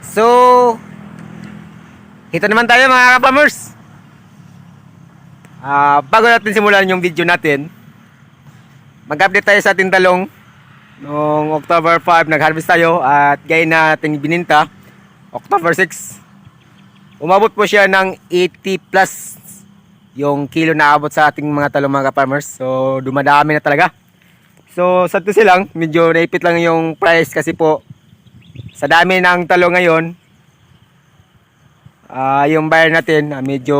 So, ito naman tayo mga kapamers. Bago natin simulan yung video natin, mag-update tayo sa ating talong. Noong October 5, nag-harvest tayo at gaya natin bininta, October 6. Umabot po siya ng 80 plus yung kilo na abot sa ating mga talong mga kapamers. So, dumadami na talaga. So, sa tusi lang, medyo naipit lang yung price kasi po sa dami ng talong ngayon, yung buyer natin medyo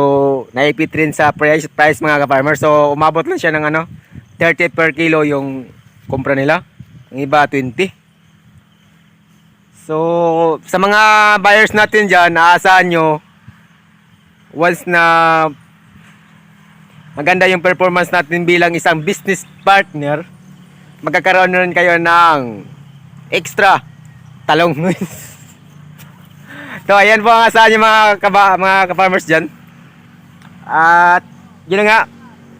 naipit rin sa price mga ka-farmer. So umabot lang siya ng 30 per kilo yung kumpra nila. Ang iba 20. So sa mga buyers natin dyan, aasahan nyo once na maganda yung performance natin bilang isang business partner, magkakaroon rin kayo ng extra talong. So ayan po ang asahan yung mga ka-farmers dyan. At yun nga,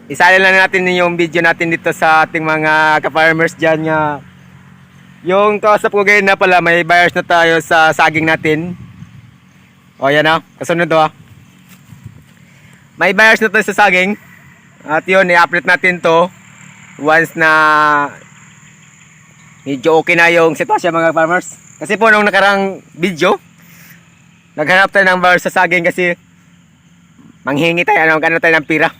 isalin lang natin yung video natin dito sa ating mga ka-farmers dyan nga. Yung kausap ko ngayon na pala, may buyers na tayo sa saging natin. O yan kasunod to may buyers na tayo sa saging. At yun, i-update natin to once na medyo okay na yung sitwasyon mga farmers. Kasi po nung nakarang video, naghanap tayo ng buyer sa saging kasi manghingi tayo, magkano tayo ng pira.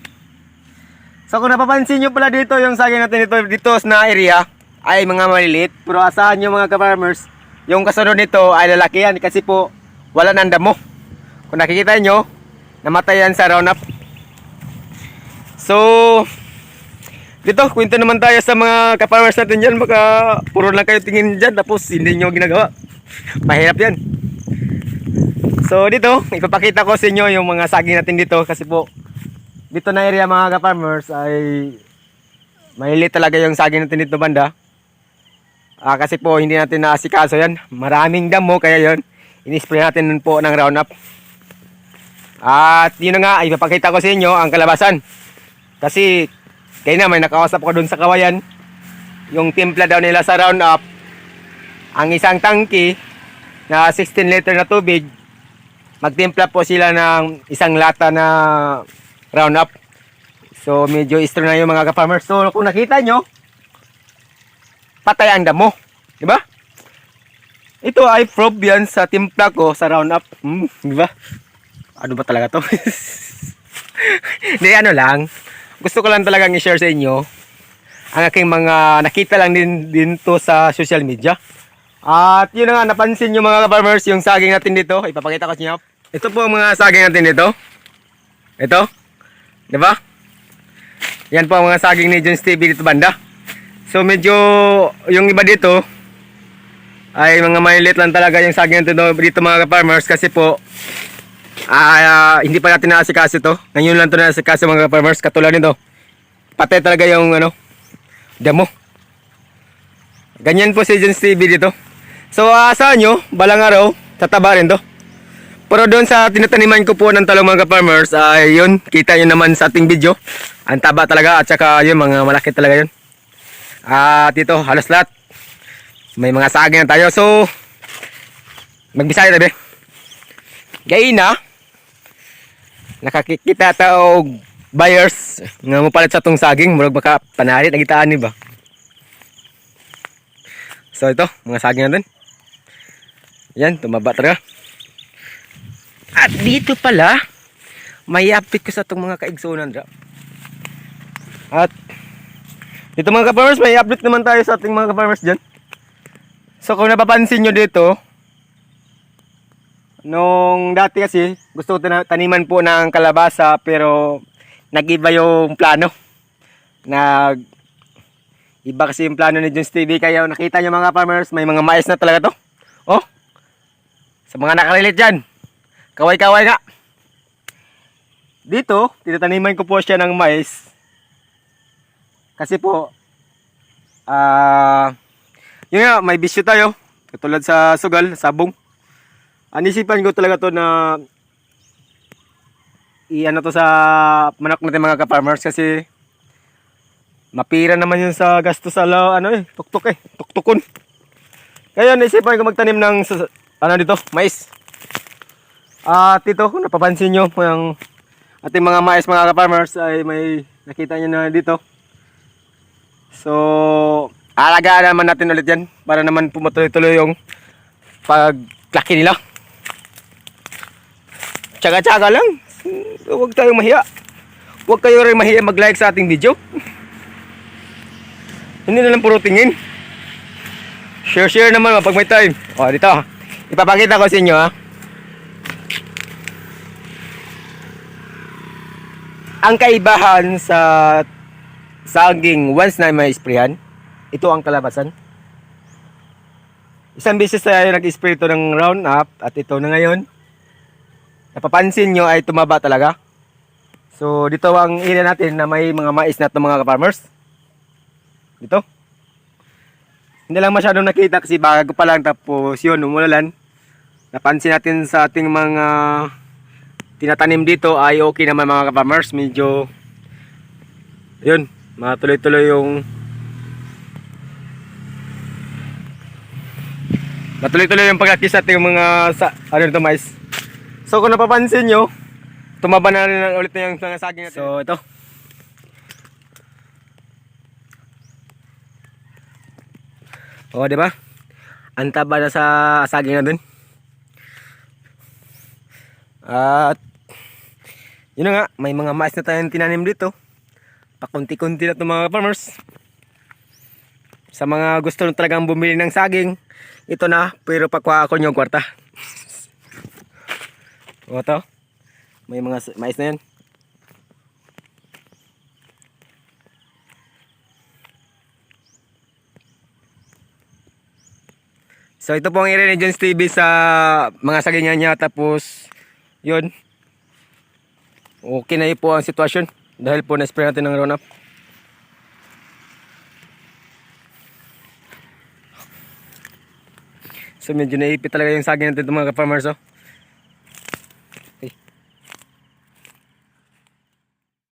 So kung napapansin nyo pala dito, yung saging natin dito na area ay mga maliliit. Pero asahan nyo mga ka-farmers, yung kasunod nito ay lalaki yan kasi po wala nang damo. Kung nakikita nyo, namatay yan sa roundup. So dito, kwento naman tayo sa mga ka-farmers natin dyan. Baka puro lang kayo tingin dyan tapos hindi nyo ginagawa. Mahirap yan. So dito, ipapakita ko sa inyo yung mga saging natin dito kasi po dito na area mga ka-farmers ay maliliit talaga yung saging natin dito banda. Kasi po hindi natin naasikaso yan. Maraming damo kaya yon in-spray natin po ng Roundup. At yun na nga, ipapakita ko sa inyo ang kalabasan. Kasi kaya na may nakausap ko dun sa kawayan. Yung timpla daw nila sa Roundup, ang isang tangki na 16 liter na tubig, magtimpla po sila ng isang lata na Roundup. So medyo strong na yung mga ka-farmers. So kung nakita nyo, patay ang damo, di ba? Ito ay proof yan sa timpla ko sa Roundup. Di ba? Ano ba talaga to? Hindi, lang. Gusto ko lang talagang i-share sa inyo ang aking mga nakita lang din to sa social media. At yun na nga, napansin nyo mga ka-farmers yung saging natin dito. Ipapakita ko sa inyo. Ito po ang mga saging natin dito. Ito. Diba? Yan po ang mga saging ni Jones TV dito banda. So medyo yung iba dito ay mga malilit lang talaga yung saging natin dito mga ka-farmers. Kasi po hindi pa natin naasikaso ito. Ngayon lang ito naasikaso mga ka-farmers. Katulad nito. Patay talaga yung damo. Ganyan po si Jones TV dito. So asahan nyo, balang araw, tataba rin to. Pero doon sa tinataniman ko po ng talong mga farmers, ay yun, kita nyo naman sa ating video. Ang taba talaga at saka yun, mga malaki talaga yun. At ito, halos lahat. May mga saging na tayo. So, magbisaya tabi. Gayin na, nakakikita tao buyers nga mo palit sa itong saging. Murag baka panalit, nagitaan ba? So ito, mga saging natin. Yan, tumaba talaga. At dito pala, may update ko sa itong mga kaigsunan. At dito mga ka-farmers, may update naman tayo sa ating mga ka-farmers dyan. So kung napapansin nyo dito, nung dati kasi, gusto ko taniman po ng kalabasa, pero nag-iba yung plano. Iba kasi yung plano ni Jones TV, kaya nakita nyo mga farmers, may mga mais na talaga to. Oh, sa mga nakarelate dyan, kaway-kaway nga. Dito, tinataniman ko po siya ng mais. Kasi po, yun nga, may bisyo tayo. Katulad sa sugal, sabong. Anisipan ko talaga to na to sa manok natin mga ka-farmers kasi mapira naman yun sa gasto sa tuktok tuktukon. Kaya naisipan ko magtanim ng ano dito, mais. At ito, kung napapansin nyo, yung ating mga mais mga ka-farmers ay may nakita nyo na dito. So, alagaan naman natin ulit yan para naman pumatuloy-tuloy yung paglaki nila. Tsaga-tsaga lang. Huwag tayong mahiya. Huwag kayo rin mahiya mag-like sa ating video. Hindi na lang puro tingin. Share naman pag may time. O, dito. Ipapakita ko sa inyo ha. Ang kaibahan sa saging once na may sprayan, ito ang kalabasan. Isang beses tayo nag-spray ito ng Roundup at ito na ngayon. Napapansin nyo ay tumaba talaga. So dito ang area natin na may mga mais na ito mga ka-farmers. Dito. Hindi lang masyadong nakita kasi bago pa lang tapos yun umulan. Napansin natin sa ating mga tinatanim dito ay okay naman mga ka-farmers. Medyo yun, matuloy-tuloy yung paglaki sa ating mga ano nito mais. So kung napapansin nyo, tumaba na rin ulit na yung mga saging natin. So ito. O diba? Ang taba na sa saging natin. At yun na nga, may mga mais na tayong tinanim dito. Pakunti-kunti na ito mga farmers. Sa mga gusto na talagang bumili ng saging, ito na, pero pakuha ako yung kwarta. O ito, may mga mais na yan. So ito po ang area ni Jones TV sa mga sagingan niya. Tapos yun, okay na yun po ang sitwasyon dahil po na-spray natin ng Roundup. So medyo naipit talaga yung saging natin mga ka-farmers.